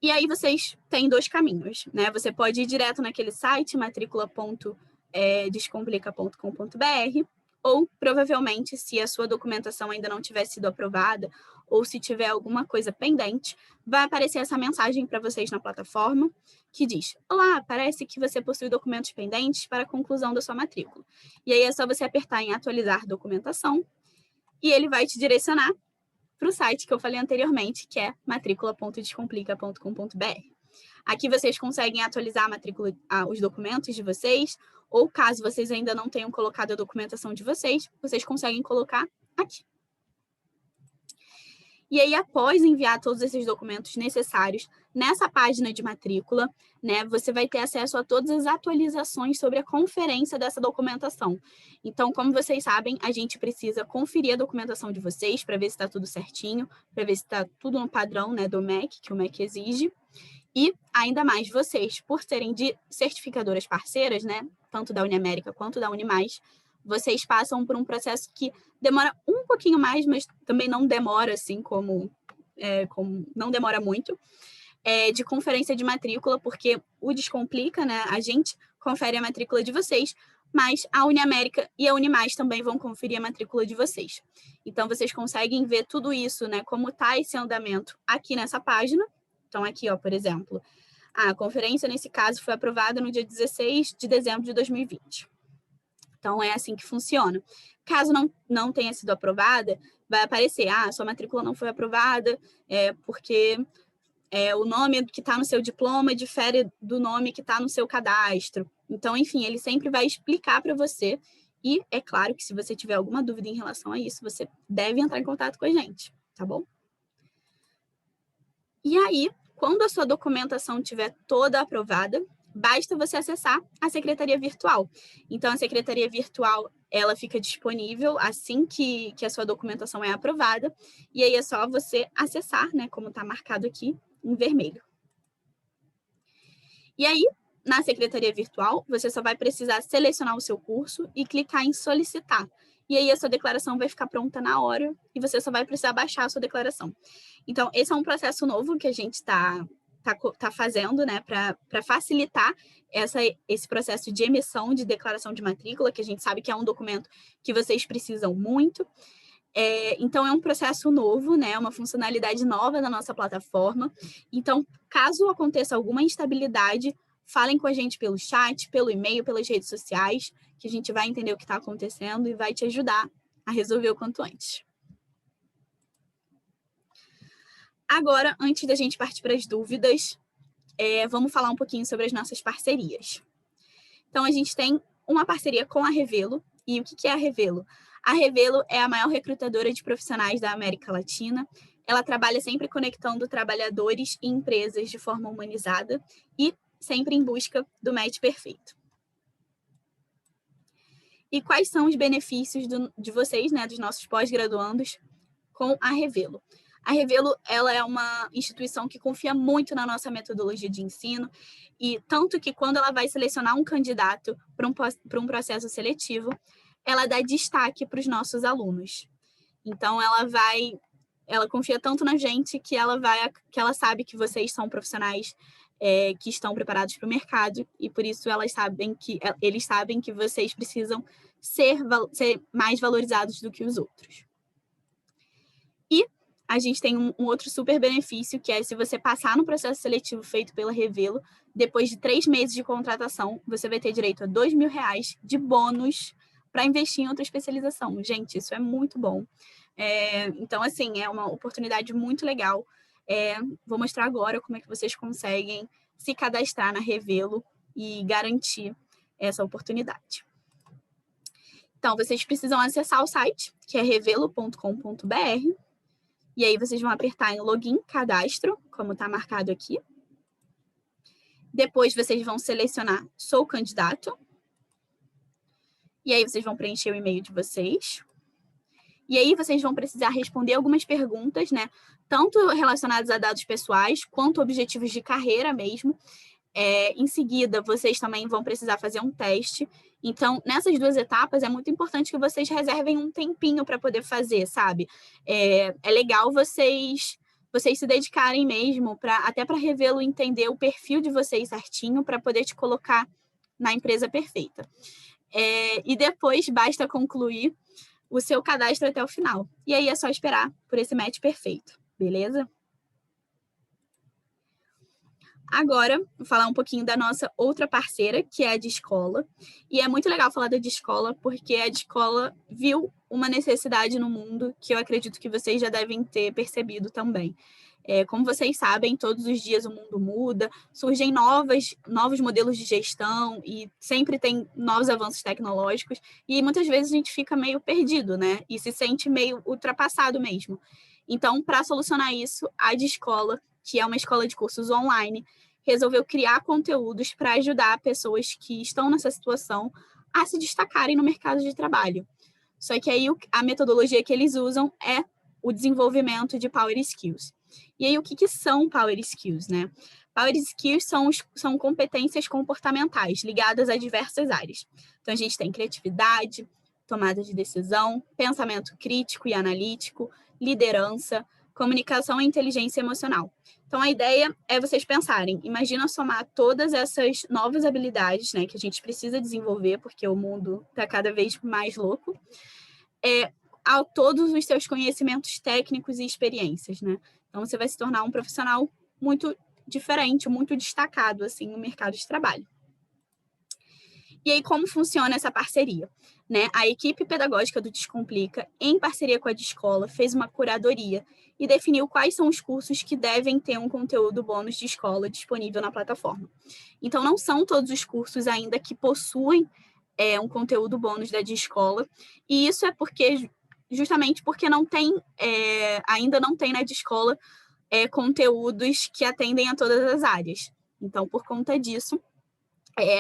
A: E aí vocês têm 2 caminhos, né? Você pode ir direto naquele site, matricula.descomplica.com.br, ou provavelmente, se a sua documentação ainda não tiver sido aprovada, ou se tiver alguma coisa pendente, vai aparecer essa mensagem para vocês na plataforma, que diz: olá, parece que você possui documentos pendentes para a conclusão da sua matrícula. E aí é só você apertar em atualizar documentação, e ele vai te direcionar para o site que eu falei anteriormente, que é matricula.descomplica.com.br. Aqui vocês conseguem atualizar a matrícula, os documentos de vocês, ou caso vocês ainda não tenham colocado a documentação de vocês, vocês conseguem colocar aqui. E aí, após enviar todos esses documentos necessários nessa página de matrícula, né, você vai ter acesso a todas as atualizações sobre a conferência dessa documentação. Então, como vocês sabem, a gente precisa conferir a documentação de vocês para ver se está tudo certinho, para ver se está tudo no padrão, né, do MEC, que o MEC exige. E, ainda mais, vocês, por serem de certificadoras parceiras, né, tanto da Uniamérica quanto da Unimais, vocês passam por um processo que demora um pouquinho mais, mas também não demora assim como não demora muito, de conferência de matrícula, porque o Descomplica, né, a gente confere a matrícula de vocês, mas a Uniamérica e a Unimais também vão conferir a matrícula de vocês. Então, vocês conseguem ver tudo isso, né, como está esse andamento aqui nessa página. Então, aqui, ó, por exemplo, a conferência, nesse caso, foi aprovada no dia 16 de dezembro de 2020. Então, é assim que funciona. Caso não tenha sido aprovada, vai aparecer, sua matrícula não foi aprovada, porque o nome que está no seu diploma difere do nome que está no seu cadastro. Então, enfim, ele sempre vai explicar para você. E é claro que se você tiver alguma dúvida em relação a isso, você deve entrar em contato com a gente, tá bom? E aí, quando a sua documentação estiver toda aprovada, basta você acessar a secretaria virtual. Então, a secretaria virtual, ela fica disponível assim que a sua documentação é aprovada, e aí é só você acessar, né, como está marcado aqui, em vermelho. E aí, na secretaria virtual, você só vai precisar selecionar o seu curso e clicar em solicitar. E aí, a sua declaração vai ficar pronta na hora e você só vai precisar baixar a sua declaração. Então, esse é um processo novo que a gente está fazendo, né, para facilitar esse processo de emissão de declaração de matrícula, que a gente sabe que é um documento que vocês precisam muito. Então, é um processo novo, né, uma funcionalidade nova da nossa plataforma. Então, caso aconteça alguma instabilidade, falem com a gente pelo chat, pelo e-mail, pelas redes sociais, que a gente vai entender o que está acontecendo e vai te ajudar a resolver o quanto antes. Agora, antes da gente partir para as dúvidas, vamos falar um pouquinho sobre as nossas parcerias. Então, a gente tem uma parceria com a Revelo. E o que é a Revelo? A Revelo é a maior recrutadora de profissionais da América Latina. Ela trabalha sempre conectando trabalhadores e empresas de forma humanizada e sempre em busca do match perfeito. E quais são os benefícios de vocês, né, dos nossos pós-graduandos, com a Revelo? A Revelo, ela é uma instituição que confia muito na nossa metodologia de ensino, e tanto que quando ela vai selecionar um candidato para um processo seletivo, ela dá destaque para os nossos alunos. Então, ela confia tanto na gente que ela sabe que vocês são profissionais que estão preparados para o mercado, e por isso eles sabem que vocês precisam ser mais valorizados do que os outros. E a gente tem um outro super benefício, que é se você passar no processo seletivo feito pela Revelo, depois de 3 meses de contratação, você vai ter direito a R$2.000 de bônus para investir em outra especialização. Gente, isso é muito bom. Então, assim, é uma oportunidade muito legal. Vou mostrar agora como é que vocês conseguem se cadastrar na Revelo e garantir essa oportunidade. Então, vocês precisam acessar o site, que é revelo.com.br, e aí vocês vão apertar em login, cadastro, como está marcado aqui. Depois vocês vão selecionar sou candidato. E aí vocês vão preencher o e-mail de vocês. E aí vocês vão precisar responder algumas perguntas, né? Tanto relacionadas a dados pessoais, quanto objetivos de carreira mesmo. Em seguida, vocês também vão precisar fazer um teste. Então, nessas 2 etapas, é muito importante que vocês reservem um tempinho para poder fazer, sabe? É legal vocês se dedicarem mesmo, até para Revelo entender o perfil de vocês certinho, para poder te colocar na empresa perfeita. E depois, basta concluir o seu cadastro até o final. E aí é só esperar por esse match perfeito, beleza? Agora, vou falar um pouquinho da nossa outra parceira, que é a Descola. E é muito legal falar da Descola, porque a Descola viu uma necessidade no mundo que eu acredito que vocês já devem ter percebido também. Como vocês sabem, todos os dias o mundo muda, surgem novos modelos de gestão e sempre tem novos avanços tecnológicos. E muitas vezes a gente fica meio perdido, né? E se sente meio ultrapassado mesmo. Então, para solucionar isso, a Descola, que é uma escola de cursos online, resolveu criar conteúdos para ajudar pessoas que estão nessa situação a se destacarem no mercado de trabalho. Só que aí a metodologia que eles usam é o desenvolvimento de Power Skills. E aí, o que são Power Skills, né? Power Skills são competências comportamentais ligadas a diversas áreas. Então, a gente tem criatividade, tomada de decisão, pensamento crítico e analítico, liderança, comunicação e inteligência emocional. Então, a ideia é vocês pensarem, imagina somar todas essas novas habilidades, né, que a gente precisa desenvolver, porque o mundo está cada vez mais louco, a todos os seus conhecimentos técnicos e experiências, né? Então, você vai se tornar um profissional muito diferente, muito destacado, assim, no mercado de trabalho. E aí, como funciona essa parceria? Né? A equipe pedagógica do Descomplica, em parceria com a Descola, fez uma curadoria e definiu quais são os cursos que devem ter um conteúdo bônus de escola disponível na plataforma. Então, não são todos os cursos ainda que possuem um conteúdo bônus da Descola, e isso é justamente porque ainda não tem na Descola conteúdos que atendem a todas as áreas. Então, por conta disso,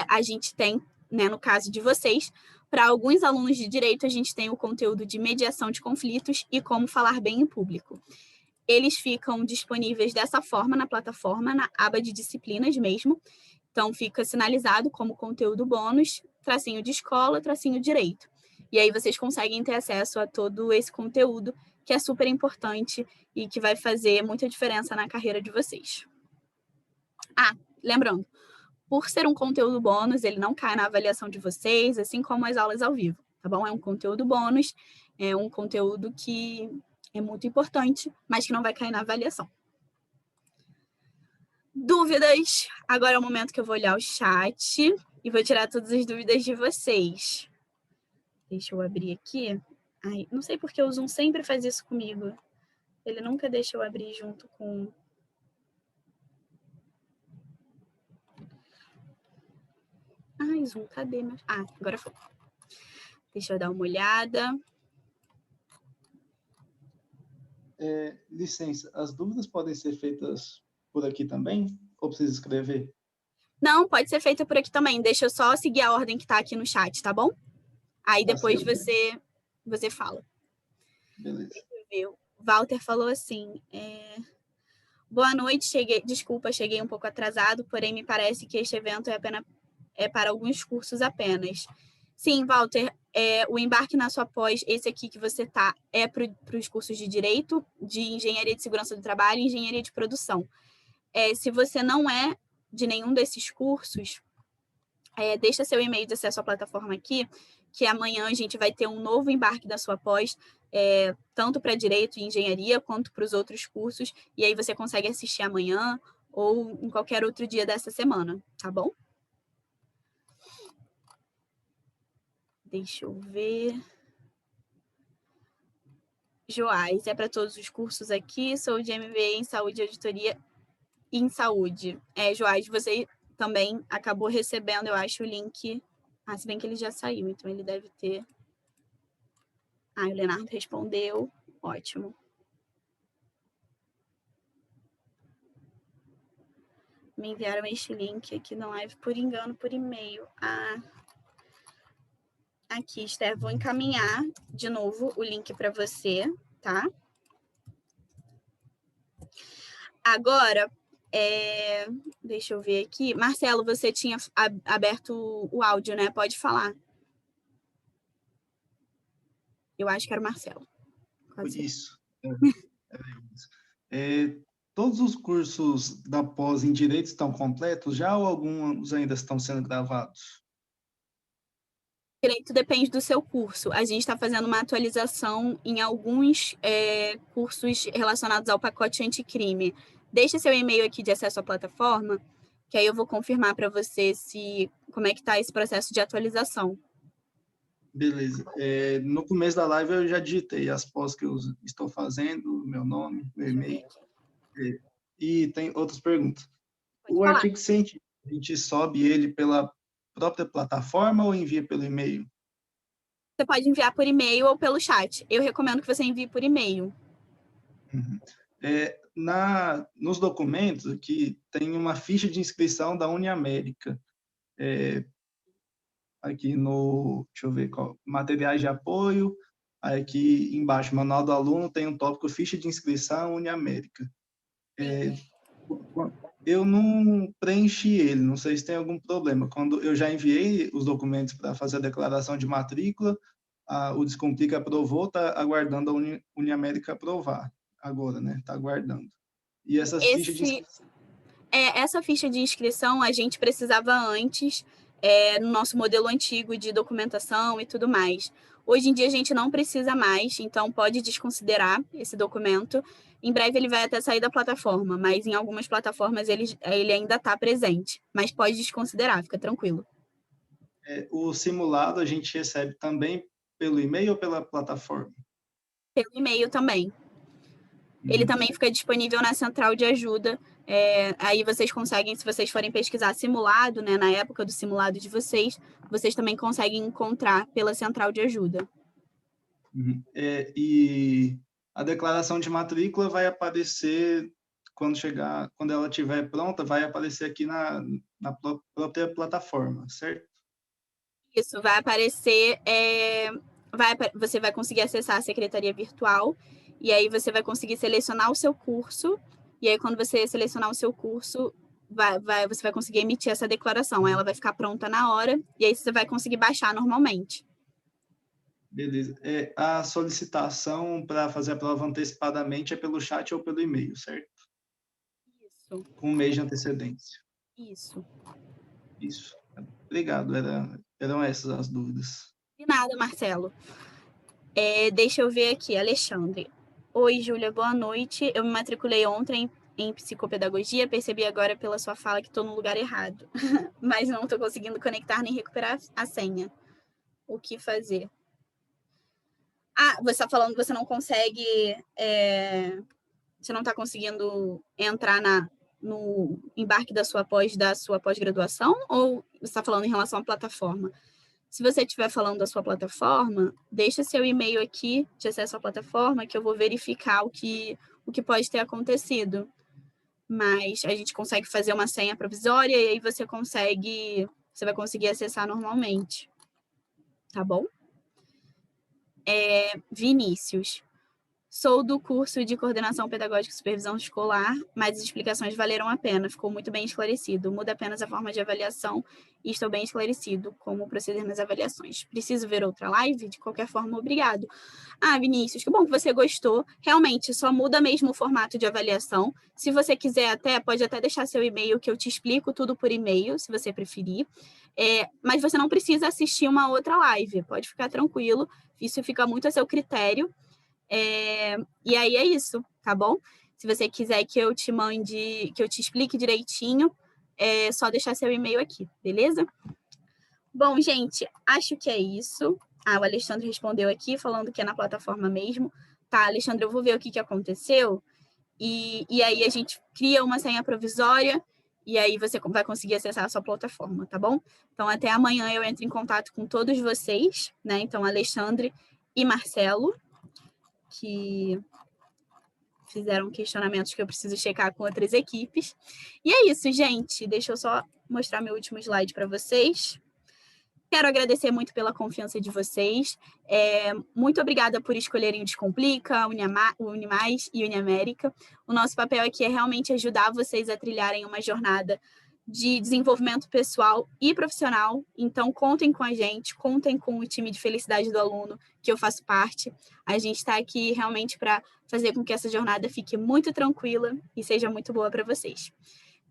A: a gente tem, né, no caso de vocês, para alguns alunos de direito, a gente tem o conteúdo de mediação de conflitos e como falar bem em público. Eles ficam disponíveis dessa forma na plataforma, na aba de disciplinas mesmo. Então, fica sinalizado como conteúdo bônus, tracinho de escola, tracinho direito. E aí vocês conseguem ter acesso a todo esse conteúdo, que é super importante e que vai fazer muita diferença na carreira de vocês. Lembrando, por ser um conteúdo bônus, ele não cai na avaliação de vocês, assim como as aulas ao vivo, tá bom? É um conteúdo bônus, é um conteúdo que é muito importante, mas que não vai cair na avaliação. Dúvidas? Agora é o momento que eu vou olhar o chat e vou tirar todas as dúvidas de vocês. Deixa eu abrir aqui. Ai, não sei porque o Zoom sempre faz isso comigo. Ele nunca deixa eu abrir junto com... Ai, Zoom, cadê? Agora foi. Deixa eu dar uma olhada.
B: Licença, as dúvidas podem ser feitas por aqui também? Ou precisa escrever?
A: Não, pode ser feita por aqui também. Deixa eu só seguir a ordem que está aqui no chat, tá bom? Aí depois você fala.
B: Beleza.
A: O Walter falou assim... Boa noite, cheguei um pouco atrasado, porém me parece que este evento é para alguns cursos apenas. Sim, Walter, o embarque na sua pós, esse aqui que você está, é para os cursos de Direito, de Engenharia de Segurança do Trabalho e Engenharia de Produção. Se você não é de nenhum desses cursos, deixa seu e-mail de acesso à plataforma aqui, que amanhã a gente vai ter um novo embarque da sua pós, tanto para Direito e Engenharia, quanto para os outros cursos, e aí você consegue assistir amanhã ou em qualquer outro dia dessa semana, tá bom? Deixa eu ver. Joás, é para todos os cursos aqui, sou de MBA em Saúde e Auditoria em Saúde. Joás, você também acabou recebendo, eu acho, o link. Se bem que ele já saiu, então ele deve ter. O Leonardo respondeu. Ótimo. Me enviaram este link aqui na live por engano, por e-mail. Aqui, Esther, vou encaminhar de novo o link para você, tá? Agora, deixa eu ver aqui. Marcelo, você tinha aberto o áudio, né? Pode falar. Eu acho que era o Marcelo.
B: Isso. Todos os cursos da pós em Direito estão completos já ou alguns ainda estão sendo gravados?
A: Direito depende do seu curso. A gente está fazendo uma atualização em alguns cursos relacionados ao pacote anticrime. Deixa seu e-mail aqui de acesso à plataforma, que aí eu vou confirmar para você como é que está esse processo de atualização.
B: Beleza. No começo da live eu já digitei as pós que eu estou fazendo, meu nome, meu e-mail. E tem outras perguntas. O artigo científico, a gente sobe ele pela própria plataforma ou envia pelo e-mail?
A: Você pode enviar por e-mail ou pelo chat. Eu recomendo que você envie por e-mail.
B: Uhum. Nos documentos aqui tem uma ficha de inscrição da Uniamérica. Aqui deixa eu ver qual, materiais de apoio, aqui embaixo, manual do aluno, tem um tópico ficha de inscrição Uniamérica. Eu não preenchi ele, não sei se tem algum problema. Quando eu já enviei os documentos para fazer a declaração de matrícula, o Descomplica aprovou, está aguardando a Uniamérica aprovar agora, né? Está aguardando. E essa ficha de inscrição?
A: Essa ficha de inscrição a gente precisava antes, no nosso modelo antigo de documentação e tudo mais. Hoje em dia a gente não precisa mais, então pode desconsiderar esse documento. Em breve ele vai até sair da plataforma, mas em algumas plataformas ele ainda está presente. Mas pode desconsiderar, fica tranquilo.
B: O simulado a gente recebe também pelo e-mail ou pela plataforma?
A: Pelo e-mail também. Ele também fica disponível na central de ajuda. Aí vocês conseguem, se vocês forem pesquisar simulado, né, na época do simulado de vocês também conseguem encontrar pela central de ajuda.
B: E a declaração de matrícula vai aparecer quando ela estiver pronta, vai aparecer aqui na própria plataforma, certo?
A: Isso, vai aparecer, você vai conseguir acessar a secretaria virtual, e aí você vai conseguir selecionar o seu curso, e aí quando você selecionar o seu curso, você vai conseguir emitir essa declaração, ela vai ficar pronta na hora, e aí você vai conseguir baixar normalmente.
B: Beleza. A solicitação para fazer a prova antecipadamente é pelo chat ou pelo e-mail, certo?
A: Isso.
B: Com um mês de antecedência.
A: Isso.
B: Obrigado, eram essas as dúvidas.
A: De nada, Marcelo. Deixa eu ver aqui, Alexandre. Oi, Júlia, boa noite. Eu me matriculei ontem em psicopedagogia, percebi agora pela sua fala que estou no lugar errado, mas não estou conseguindo conectar nem recuperar a senha. O que fazer? Você está falando que você não consegue, você não está conseguindo entrar no embarque da sua pós-graduação, ou você está falando em relação à plataforma? Se você estiver falando da sua plataforma, deixa seu e-mail aqui de acesso à plataforma, que eu vou verificar o que pode ter acontecido. Mas a gente consegue fazer uma senha provisória e aí você vai conseguir acessar normalmente. Tá bom? Vinícius, Sou do curso de Coordenação Pedagógica e Supervisão Escolar, mas as explicações valeram a pena, ficou muito bem esclarecido. Muda apenas a forma de avaliação e estou bem esclarecido como proceder nas avaliações. Preciso ver outra live? De qualquer forma, obrigado. Ah, Vinícius, que bom que você gostou. Realmente, só muda mesmo o formato de avaliação. Se você quiser pode até deixar seu e-mail, que eu te explico tudo por e-mail, se você preferir. Mas você não precisa assistir uma outra live, pode ficar tranquilo. Isso fica muito a seu critério. E aí é isso, tá bom? Se você quiser que eu te mande, que eu te explique direitinho, é só deixar seu e-mail aqui, beleza? Bom, gente, acho que é isso. O Alexandre respondeu aqui, falando que é na plataforma mesmo. Tá, Alexandre, eu vou ver o que aconteceu. E aí a gente cria uma senha provisória e aí você vai conseguir acessar a sua plataforma, tá bom? Então, até amanhã eu entro em contato com todos vocês, né? Então, Alexandre e Marcelo, que fizeram questionamentos que eu preciso checar com outras equipes. E é isso, gente. Deixa eu só mostrar meu último slide para vocês. Quero agradecer muito pela confiança de vocês. Muito obrigada por escolherem o Descomplica, o Unimais e Uniamérica. O nosso papel aqui é realmente ajudar vocês a trilharem uma jornada de desenvolvimento pessoal e profissional. Então, contem com a gente, contem com o time de felicidade do aluno, que eu faço parte. A gente está aqui realmente para fazer com que essa jornada fique muito tranquila e seja muito boa para vocês.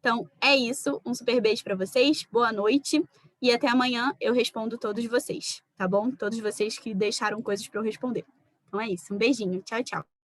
A: Então, é isso. Um super beijo para vocês. Boa noite. E até amanhã eu respondo todos vocês, tá bom? Todos vocês que deixaram coisas para eu responder. Então é isso. Um beijinho. Tchau, tchau.